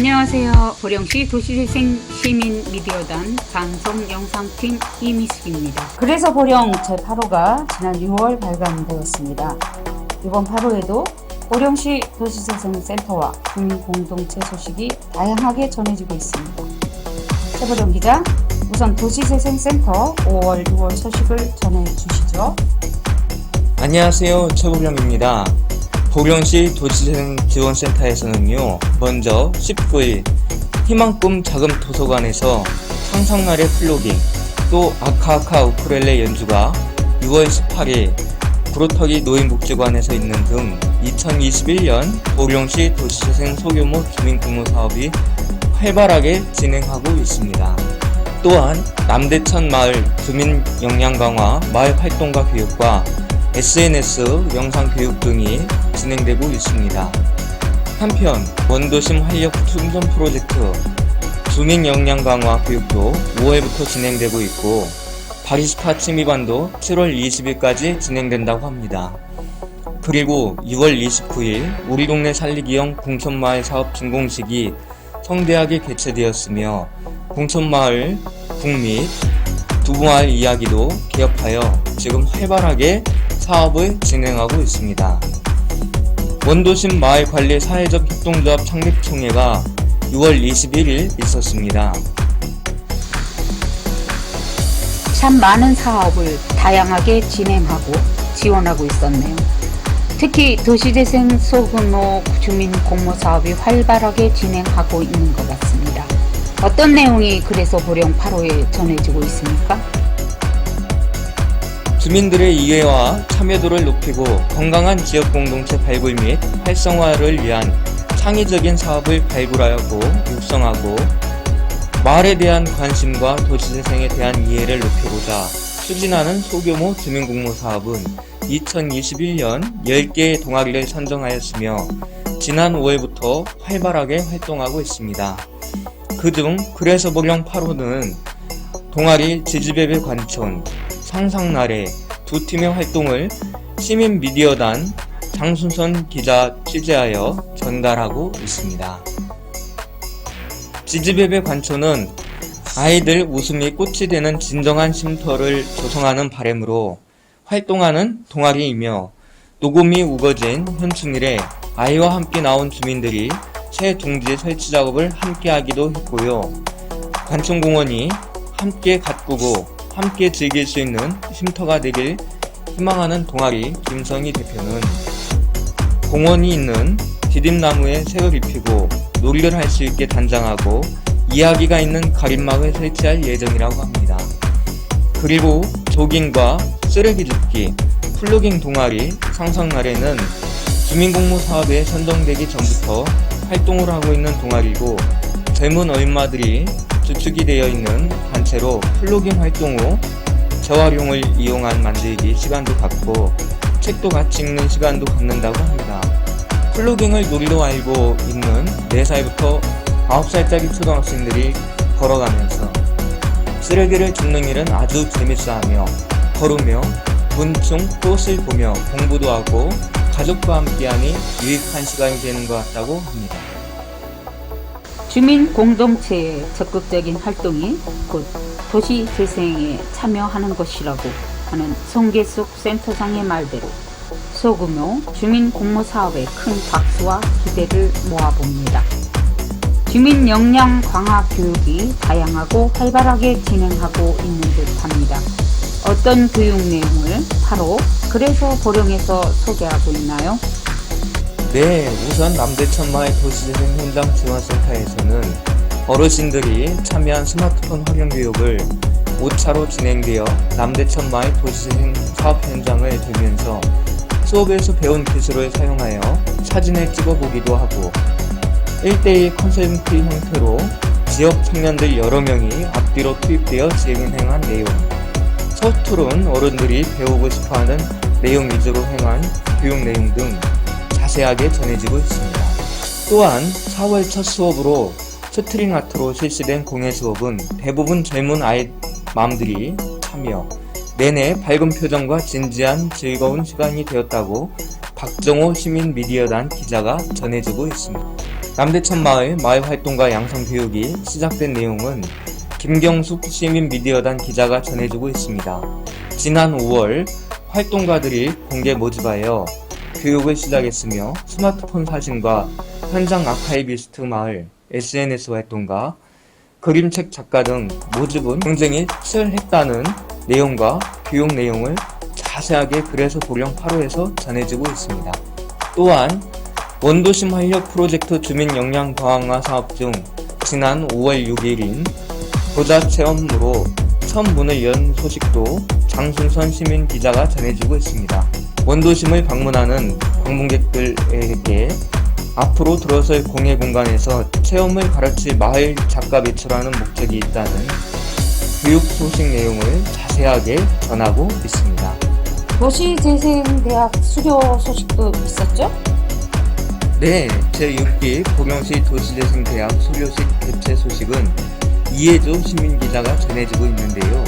안녕하세요. 보령시 도시재생 시민미디어단 방송영상팀 이미숙입니다. 그래서 보령 제8호가 지난 6월 발간되었습니다. 이번 8호에도 보령시 도시재생센터와 주민공동체 소식이 다양하게 전해지고 있습니다. 최보령 기자, 우선 도시재생센터 5월, 6월 소식을 전해주시죠. 안녕하세요. 최보령입니다. 보령시 도시재생지원센터에서는요, 먼저 19일 희망꿈 자금 도서관에서 상상나래 플로깅, 또 아카아카 우쿨렐레 연주가 6월 18일 구로터기 노인복지관에서 있는 등 2021년 보령시 도시재생 소규모 주민공무 사업이 활발하게 진행하고 있습니다. 또한 남대천 마을 주민 역량 강화, 마을 활동가 교육과 SNS 영상 교육 등이 진행되고 있습니다. 한편 원도심 활력 충전 프로젝트 주민 역량 강화 교육도 5월부터 진행되고 있고 바리스타 취미반도 7월 20일까지 진행된다고 합니다. 그리고 6월 29일 우리 동네 살리기형 공천마을 사업 준공식이 성대하게 개최되었으며 공천마을 북 및 두부마을 이야기도 개업하여 지금 활발하게 사업을 진행하고 있습니다. 원도심 마을관리 사회적 협동조합 창립총회가 6월 21일 있었습니다. 참 많은 사업을 다양하게 진행하고 지원하고 있었네요. 특히 도시재생 소규모 주민공모 사업이 활발하게 진행하고 있는 것 같습니다. 어떤 내용이 그래서 보령 8호에 전해지고 있습니까? 주민들의 이해와 참여도를 높이고 건강한 지역 공동체 발굴 및 활성화를 위한 창의적인 사업을 발굴하고 육성하고 마을에 대한 관심과 도시재생에 대한 이해를 높이고자 추진하는 소규모 주민공모 사업은 2021년 10개의 동아리를 선정하였으며 지난 5월부터 활발하게 활동하고 있습니다. 그중 그래서 보령 8호는 동아리 지지배배 관촌, 상상나래 두 팀의 활동을 시민 미디어단 장순선 기자 취재하여 전달하고 있습니다. 지지배배 관촌은 아이들 웃음이 꽃이 되는 진정한 쉼터를 조성하는 바람으로 활동하는 동아리이며 녹음이 우거진 현충일에 아이와 함께 나온 주민들이 새 둥지 설치 작업을 함께 하기도 했고요. 관촌공원이 함께 가꾸고 함께 즐길 수 있는 쉼터가 되길 희망하는 동아리 김성희 대표는 공원이 있는 디딤나무에 색을 입히고 놀이를 할 수 있게 단장하고 이야기가 있는 가림막을 설치할 예정이라고 합니다. 그리고 조깅과 쓰레기 줍기, 플로깅 동아리 상상나래는 주민공모 사업에 선정되기 전부터 활동을 하고 있는 동아리고 젊은 어린마들이 주축이 되어 있는 단체로 플로깅 활동 후 재활용을 이용한 만들기 시간도 갖고 책도 같이 읽는 시간도 갖는다고 합니다. 플로깅을 놀이로 알고 있는 4살부터 9살짜리 초등학생들이 걸어가면서 쓰레기를 줍는 일은 아주 재밌어하며 걸으며 곤충 꽃을 보며 공부도 하고 가족과 함께하니 유익한 시간이 되는 것 같다고 합니다. 주민 공동체의 적극적인 활동이 곧 도시 재생에 참여하는 것이라고 하는 송계숙 센터장의 말대로 소규모 주민 공모 사업에 큰 박수와 기대를 모아봅니다. 주민 역량 강화 교육이 다양하고 활발하게 진행하고 있는 듯합니다. 어떤 교육 내용을 바로 그래서 보령에서 소개하고 있나요? 네, 우선 남대천마을 도시재생 현장 지원센터에서는 어르신들이 참여한 스마트폰 활용 교육을 5차로 진행되어 남대천마을 도시재생 사업 현장을 돌면서 수업에서 배운 기술을 사용하여 사진을 찍어보기도 하고 1대1 컨설팅 형태로 지역 청년들 여러 명이 앞뒤로 투입되어 진행한 내용, 서툴은 어른들이 배우고 싶어하는 내용 위주로 행한 교육 내용 등 자세하게 전해지고 있습니다. 또한 4월 첫 수업으로 스트링 아트로 실시된 공예 수업은 대부분 젊은 아이 맘들이 참여, 내내 밝은 표정과 진지한 즐거운 시간이 되었다고 박정호 시민 미디어단 기자가 전해주고 있습니다. 남대천 마을 활동가 양성교육이 시작된 내용은 김경숙 시민미디어단 기자가 전해주고 있습니다. 지난 5월 활동가들이 공개 모집하여 교육을 시작했으며 스마트폰 사진과 현장 아카이비스트 마을, SNS 활동가, 그림책 작가 등 모집은 경쟁이 치열했다는 내용과 교육 내용을 자세하게 그래서 보령 8호에서 전해지고 있습니다. 또한 원도심 활력 프로젝트 주민 역량 강화 사업 중 지난 5월 6일인 보자 체험으로 처음 문을 연 소식도 장순선 시민 기자가 전해주고 있습니다. 원도심을 방문하는 방문객들에게 앞으로 들어설 공예 공간에서 체험을 가르칠 마을 작가 배출하는 목적이 있다는 교육 소식 내용을 자세하게 전하고 있습니다. 도시재생대학 수료 소식도 있었죠? 네, 제6기 보령시 도시재생대학 수료식 개최 소식은 이혜조 시민기자가 전해지고 있는데요.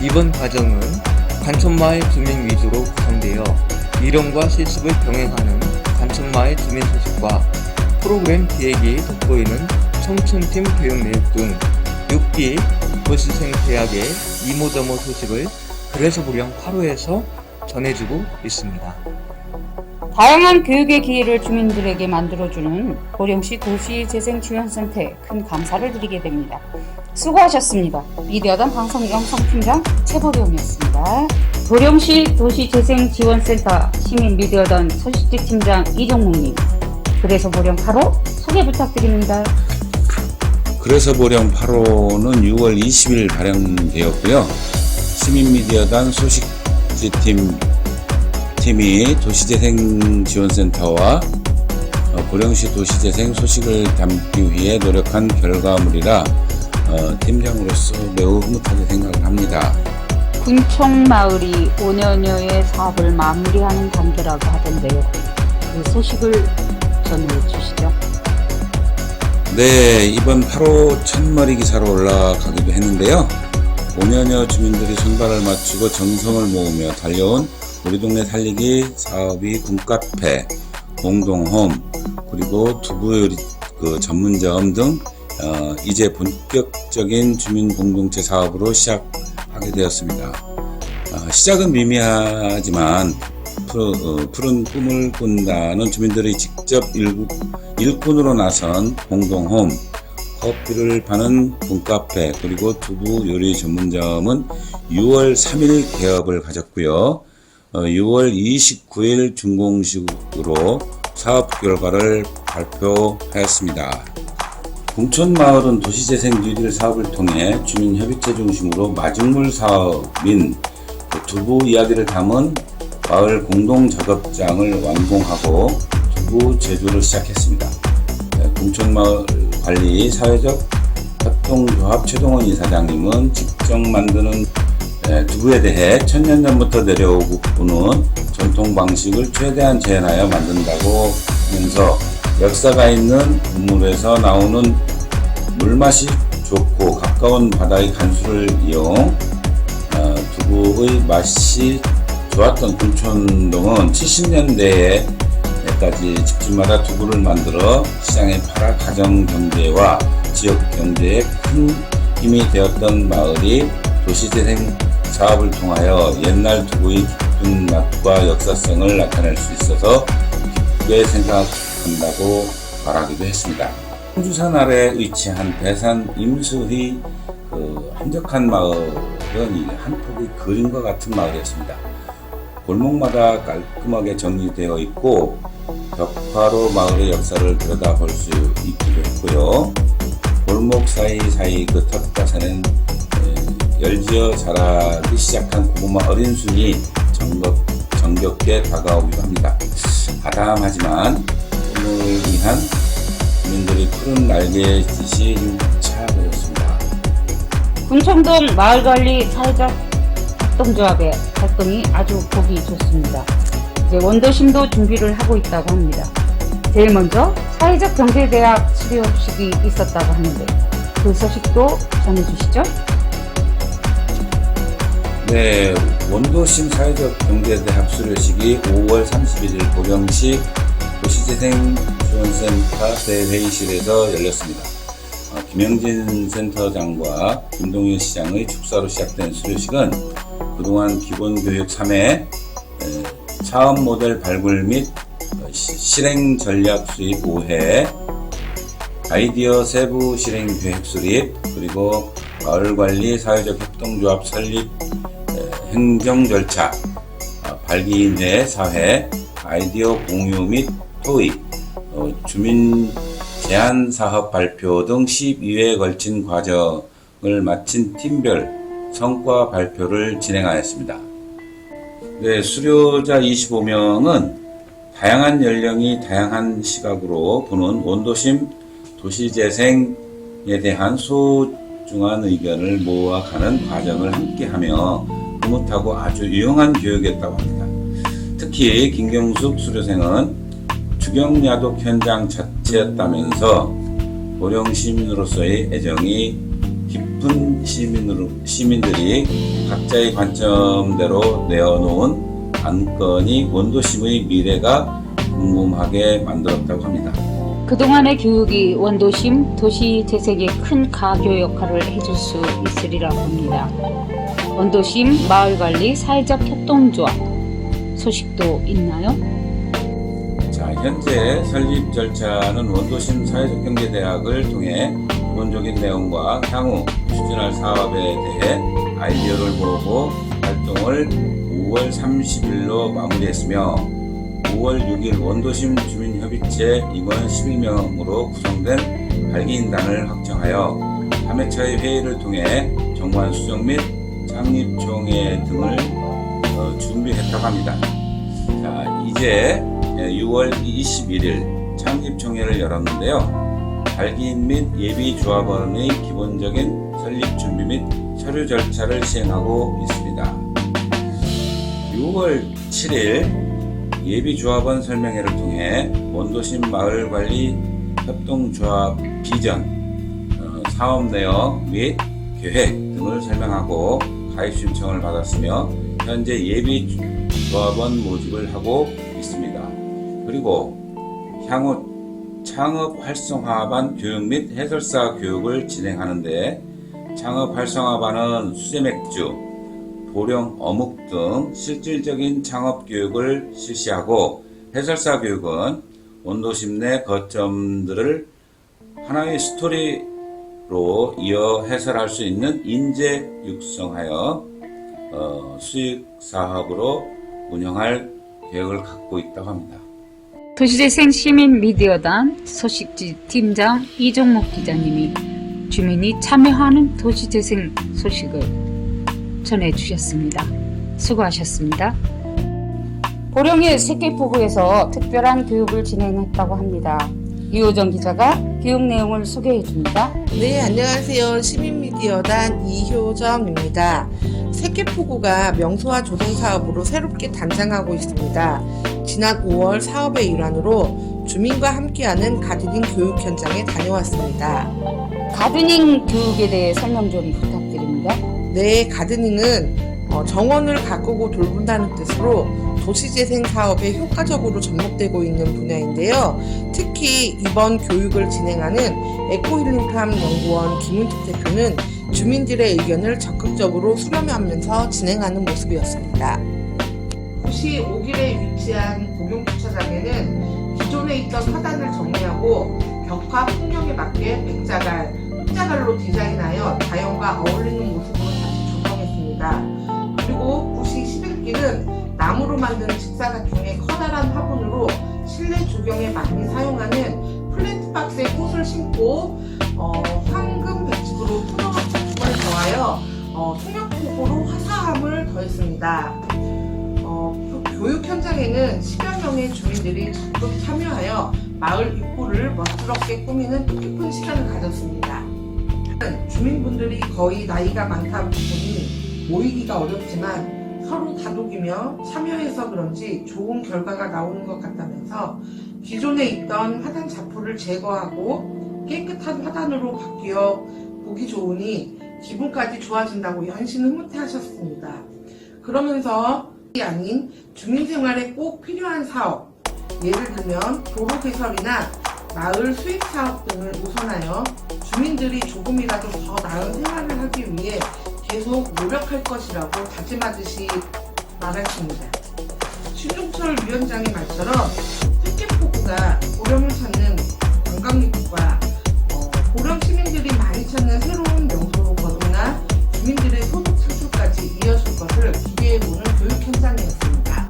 이번 과정은 관촌마을 주민 위주로 구성되어 이론과 실습을 병행하는 관촌마을 주민 소식과 프로그램 기획이 돋보이는 청춘팀 교육 내용 등 6기 도시재생대학의 이모저모 소식을 그래서 보령 8호에서 전해주고 있습니다. 다양한 교육의 기회를 주민들에게 만들어주는 보령시 도시재생지원센터에 큰 감사를 드리게 됩니다. 수고하셨습니다. 미디어단 방송 영상팀장 최보령이었습니다. 보령시 도시재생지원센터 시민미디어단 소식지 팀장 이종묵님, 그래서 보령 8호 소개 부탁드립니다. 그래서 보령 8호는 6월 20일 발행되었고요. 시민미디어단 소식지팀이 도시재생지원센터와 보령시 도시재생 소식을 담기 위해 노력한 결과물이라 팀장으로서 매우 흐뭇하게 생각을 합니다. 군청마을이 5년여의 사업을 마무리하는 단계라고 하던데요. 그 소식을 전해주시죠. 네, 이번 8호 첫머리 기사로 올라가기도 했는데요. 5년여 주민들이 손발을 맞추고 정성을 모으며 달려온 우리 동네 살리기 사업이 군카페, 공동홈, 그리고 두부요리 전문점 등 이제 본격적인 주민 공동체 사업으로 시작하게 되었습니다. 시작은 미미하지만 푸른 꿈을 꾼다는 주민들이 직접 일꾼으로 나선 공동홈, 커피를 파는 군카페, 그리고 두부 요리 전문점은 6월 3일 개업을 가졌고요. 6월 29일 준공식으로 사업 결과를 발표하였습니다. 공촌마을은 도시재생 뉴딜 사업을 통해 주민협의체 중심으로 마중물 사업인 두부 이야기를 담은 마을 공동작업장을 완공하고 두부 제조를 시작했습니다. 공촌마을 관리 사회적 협동조합 최동원 이사장님은 직접 만드는 두부에 대해 천년 전부터 내려오는 전통 방식을 최대한 재현하여 만든다고 하면서 역사가 있는 우물에서 나오는 물맛이 좋고 가까운 바다의 간수를 이용 두부의 맛이 좋았던 군촌동은 70년대에까지 집집마다 두부를 만들어 시장에 팔아 가정경제와 지역경제에 큰 힘이 되었던 마을이 도시재생 사업을 통하여 옛날 두부의 깊은 맛과 역사성을 나타낼 수 있어서 기쁘게 생각한다고 말하기도 했습니다. 청주산 아래 위치한 대산 임수의 한적한 마을은 한 폭의 그림과 같은 마을이었습니다. 골목마다 깔끔하게 정리되어 있고 벽화로 마을의 역사를 들여다볼 수 있기도 했고요. 골목 사이사이 그 텃밭에는 열지어 자라기 시작한 고구마 어린 순이 정겹게 다가오기도 합니다. 아담하지만 꿈을 위한 주민들이 푸른 날개짓이 힘차 보였습니다. 군청동 마을관리 사회적 협동조합의 활동이 아주 보기 좋습니다. 이제 원도심도 준비를 하고 있다고 합니다. 제일 먼저 사회적 경제대학 수료식이 있었다고 하는데 그 소식도 전해주시죠. 네, 원도심 사회적 경제대학 수료식이 5월 31일 보령시 도시재생지원센터 대회의실에서 열렸습니다. 김영진 센터장과 김동현 시장의 축사로 시작된 수료식은 그동안 기본교육 3회, 사업 모델 발굴 및 실행 전략 수립 5회, 아이디어 세부 실행 계획 수립, 그리고 마을관리 사회적 협동조합 설립 행정 절차, 발기인회 4회, 아이디어 공유 및 토의, 주민 제안 사업 발표 등 12회에 걸친 과정을 마친 팀별 성과 발표를 진행하였습니다. 네, 수료자 25명은 다양한 연령이 다양한 시각으로 보는 원도심 도시재생에 대한 소중한 의견을 모아가는 과정을 함께하며 흐뭇하고 아주 유용한 교육이었다고 합니다. 특히 김경숙 수료생은 주경야독 현장 자체였다면서 고령 시민으로서의 애정이 깊은 시민들이 각자의 관점대로 내어놓은 안건이 원도심의 미래가 궁금하게 만들었다고 합니다. 그동안의 교육이 원도심 도시재생에 큰 가교 역할을 해줄 수 있으리라고 합니다. 원도심 마을관리 사회적 협동조합 소식도 있나요? 자, 현재 설립 절차는 원도심 사회적경제대학을 통해 기본적인 내용과 향후 추진할 사업에 대해 아이디어를 모으고 활동을 5월 30일로 마무리했으며 5월 6일 원도심 주민협의체 임원 11명으로 구성된 발기인단을 확정하여 3회차의 회의를 통해 정관 수정 및 창립총회 등을 준비했다고 합니다. 자, 이제 6월 21일 창립총회를 열었는데요. 발기인 및 예비조합원의 기본적인 설립 준비 및 서류 절차를 시행하고 있습니다. 6월 7일 예비조합원 설명회를 통해 원도심 마을관리 협동조합 비전, 사업 내역 및 계획 등을 설명하고 가입 신청을 받았으며 현재 예비조합원 모집을 하고 있습니다. 그리고 향후 창업 활성화반 교육 및 해설사 교육을 진행하는데 창업 활성화반은 수제맥주, 보령 어묵 등 실질적인 창업 교육을 실시하고 해설사 교육은 원도심 내 거점들을 하나의 스토리로 이어 해설할 수 있는 인재 육성하여 수익 사업으로 운영할 계획을 갖고 있다고 합니다. 도시재생 시민미디어단 소식지 팀장 이종목 기자님이 주민이 참여하는 도시재생 소식을 전해주셨습니다. 수고하셨습니다. 보령의 새끼포구에서 특별한 교육을 진행했다고 합니다. 이호정 기자가 교육 내용을 소개해줍니다. 네, 안녕하세요. 시민미디어단 이효정입니다. 새끼포구가 명소화 조성사업으로 새롭게 단장하고 있습니다. 지난 5월 사업의 일환으로 주민과 함께하는 가드닝 교육 현장에 다녀왔습니다. 가드닝 교육에 대해 설명 좀 부탁드립니다. 네, 가드닝은 정원을 가꾸고 돌본다는 뜻으로 도시재생 사업에 효과적으로 접목되고 있는 분야인데요. 특히 이번 교육을 진행하는 에코힐링팜 연구원 김은택 대표는 주민들의 의견을 적극적으로 수렴하면서 진행하는 모습이었습니다. 도시 5길에 위치한 공용주차장에는 기존에 있던 화단을 정리하고 벽화 풍경에 맞게 흑자갈로 디자인하여 자연과 어울리는 모습으로 다시 조성했습니다. 그리고 도시 11길은 나무로 만든 직사각형의 커다란 화분으로 실내 조경에 많이 사용하는 플랜트박스에 꽃을 심고 황금 백집으로 토너를 더하여 통역폭으로 화사함을 더했습니다. 교육 현장에는 10여 명의 주민들이 적극 참여하여 마을 입구를 멋스럽게 꾸미는 뜻깊은 시간을 가졌습니다. 주민분들이 거의 나이가 많다 보니 모이기가 어렵지만 서로 다독이며 참여해서 그런지 좋은 결과가 나오는 것 같다면서 기존에 있던 화단 자포를 제거하고 깨끗한 화단으로 바뀌어 보기 좋으니 기분까지 좋아진다고 연신 흐뭇해하셨습니다. 그러면서 아닌 주민생활에 꼭 필요한 사업, 예를 들면 도로 개설이나 마을 수익 사업 등을 우선하여 주민들이 조금이라도 더 나은 생활을 하기 위해 계속 노력할 것이라고 다짐하듯이 말했습니다. 신종철 위원장의 말처럼 흑계포구가 보령을 찾는 관광객과 보령 시민들이 많이 찾는 새로운 명소로 거듭나 주민들의 소득 창출까지 이어질 것을 기대해보는 교육 현장이었습니다.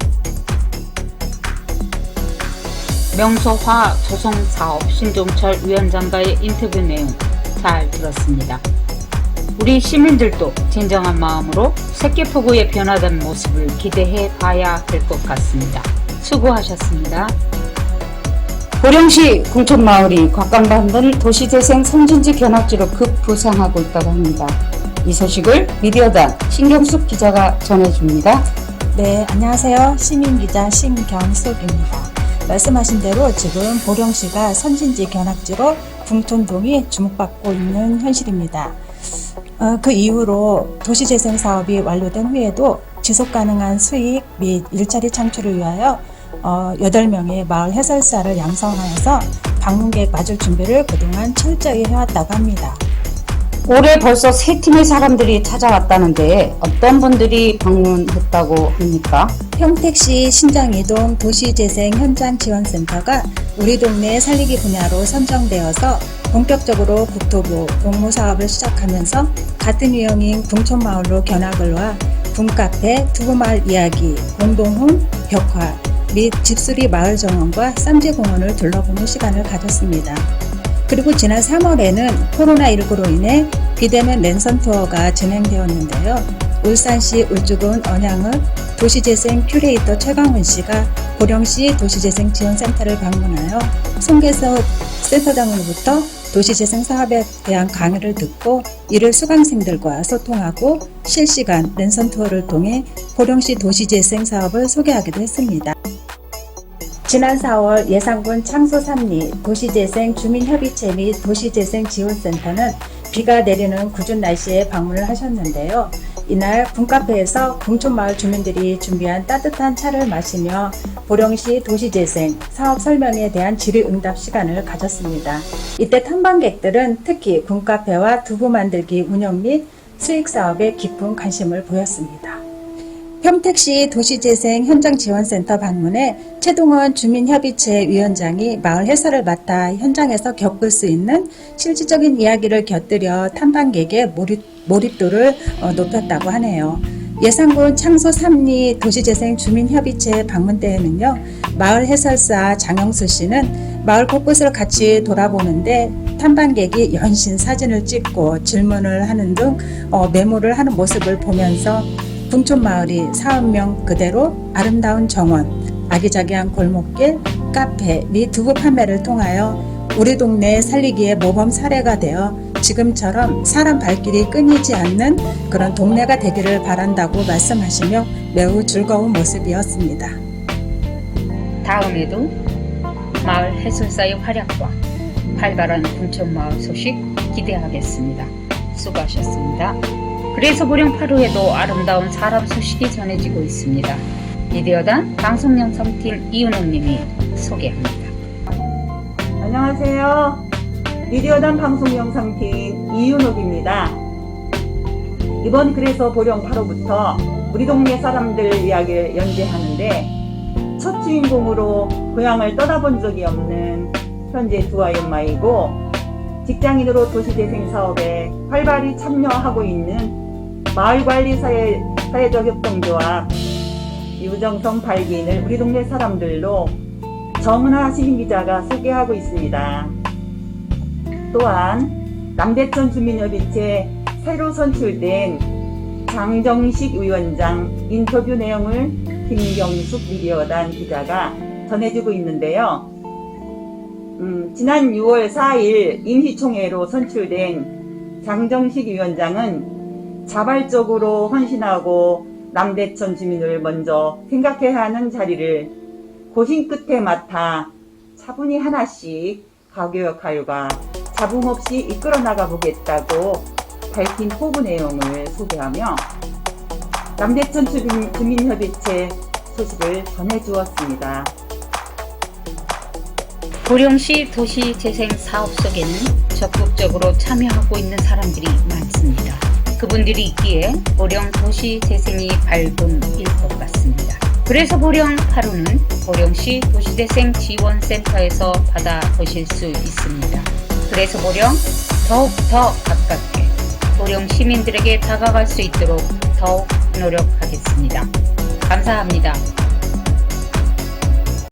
명소화 조성 사업 신종철 위원장과의 인터뷰 내용 잘 들었습니다. 우리 시민들도 진정한 마음으로 흑계포구의 변화된 모습을 기대해 봐야 될 것 같습니다. 수고하셨습니다. 보령시 궁촌마을이 관광받는 도시재생 선진지 견학지로 급부상하고 있다고 합니다. 이 소식을 미디어단 신경숙 기자가 전해줍니다. 네, 안녕하세요. 시민기자 신경숙입니다. 말씀하신 대로 지금 보령시가 선진지 견학지로 궁촌동이 주목받고 있는 현실입니다. 그 이후로 도시재생 사업이 완료된 후에도 지속가능한 수익 및 일자리 창출을 위하여 8명의 마을 해설사를 양성하여서 방문객 맞을 준비를 그동안 철저히 해왔다고 합니다. 올해 벌써 3팀의 사람들이 찾아왔다는데 어떤 분들이 방문했다고 합니까? 평택시 신장이동 도시재생 현장지원센터가 우리 동네 살리기 분야로 선정되어서 본격적으로 국토부 공모사업을 시작하면서 같은 유형인 궁촌마을로 견학을 와 궁카페, 두부마을 이야기, 공동훈, 벽화 및 집수리 마을 정원과 쌈지공원을 둘러보는 시간을 가졌습니다. 그리고 지난 3월에는 코로나19로 인해 비대면 랜선 투어가 진행되었는데요. 울산시 울주군 언양읍 도시재생 큐레이터 최강훈 씨가 보령시 도시재생 지원센터를 방문하여 송계섭 센터장으로부터 도시재생 사업에 대한 강의를 듣고 이를 수강생들과 소통하고 실시간 랜선 투어를 통해 보령시 도시재생 사업을 소개하기도 했습니다. 지난 4월 예산군 창소 3리 도시재생 주민협의체 및 도시재생 지원센터는 비가 내리는 궂은 날씨에 방문을 하셨는데요. 이날 궁카페에서 궁촌마을 주민들이 준비한 따뜻한 차를 마시며 보령시 도시재생 사업 설명에 대한 질의응답 시간을 가졌습니다. 이때 탐방객들은 특히 궁카페와 두부 만들기 운영 및 수익 사업에 깊은 관심을 보였습니다. 평택시 도시재생 현장지원센터 방문에 최동원 주민협의체 위원장이 마을 해설을 맡아 현장에서 겪을 수 있는 실질적인 이야기를 곁들여 탐방객의 몰입도를 높였다고 하네요. 예산군 창소 3리 도시재생 주민협의체 방문 때에는요, 마을 해설사 장영수 씨는 마을 곳곳을 같이 돌아보는데 탐방객이 연신 사진을 찍고 질문을 하는 등 메모를 하는 모습을 보면서 궁촌마을이 사업명 그대로 아름다운 정원, 아기자기한 골목길, 카페 및 두부 판매를 통하여 우리 동네 살리기의 모범 사례가 되어 지금처럼 사람 발길이 끊이지 않는 그런 동네가 되기를 바란다고 말씀하시며 매우 즐거운 모습이었습니다. 다음에도 마을 해설사의 활약과 활발한 궁촌마을 소식 기대하겠습니다. 수고하셨습니다. 그래서 보령 8호에도 아름다운 사람 소식이 전해지고 있습니다. 미디어단 방송영상팀 이윤옥님이 소개합니다. 안녕하세요. 미디어단 방송영상팀 이윤옥입니다. 이번 그래서 보령 8호부터 우리 동네 사람들 이야기를 연재하는데 첫 주인공으로 고향을 떠나본 적이 없는 현재 두 아이 엄마이고 직장인으로 도시재생 사업에 활발히 참여하고 있는 마을관리사회 사회적 협동조합 유정성 발기인을 우리 동네 사람들로 정은하 시민기자가 소개하고 있습니다. 또한 남대천 주민협의체 새로 선출된 장정식 위원장 인터뷰 내용을 김경숙 미디어단 기자가 전해주고 있는데요. 지난 6월 4일 임시총회로 선출된 장정식 위원장은 자발적으로 헌신하고 남대천 주민을 먼저 생각해야 하는 자리를 고심 끝에 맡아 차분히 하나씩 가교 역할과 잡음 없이 이끌어 나가 보겠다고 밝힌 포부 내용을 소개하며 남대천 주민협의체 소식을 전해주었습니다. 보령시 도시재생 사업 속에는 적극적으로 참여하고 있는 사람들이 많습니다. 그분들이 있기에 보령 도시재생이 밝음일 것 같습니다. 그래서 보령 하루는 보령시 도시재생 지원센터에서 받아보실 수 있습니다. 그래서 보령 더욱 더 가깝게 보령 시민들에게 다가갈 수 있도록 더욱 노력하겠습니다. 감사합니다.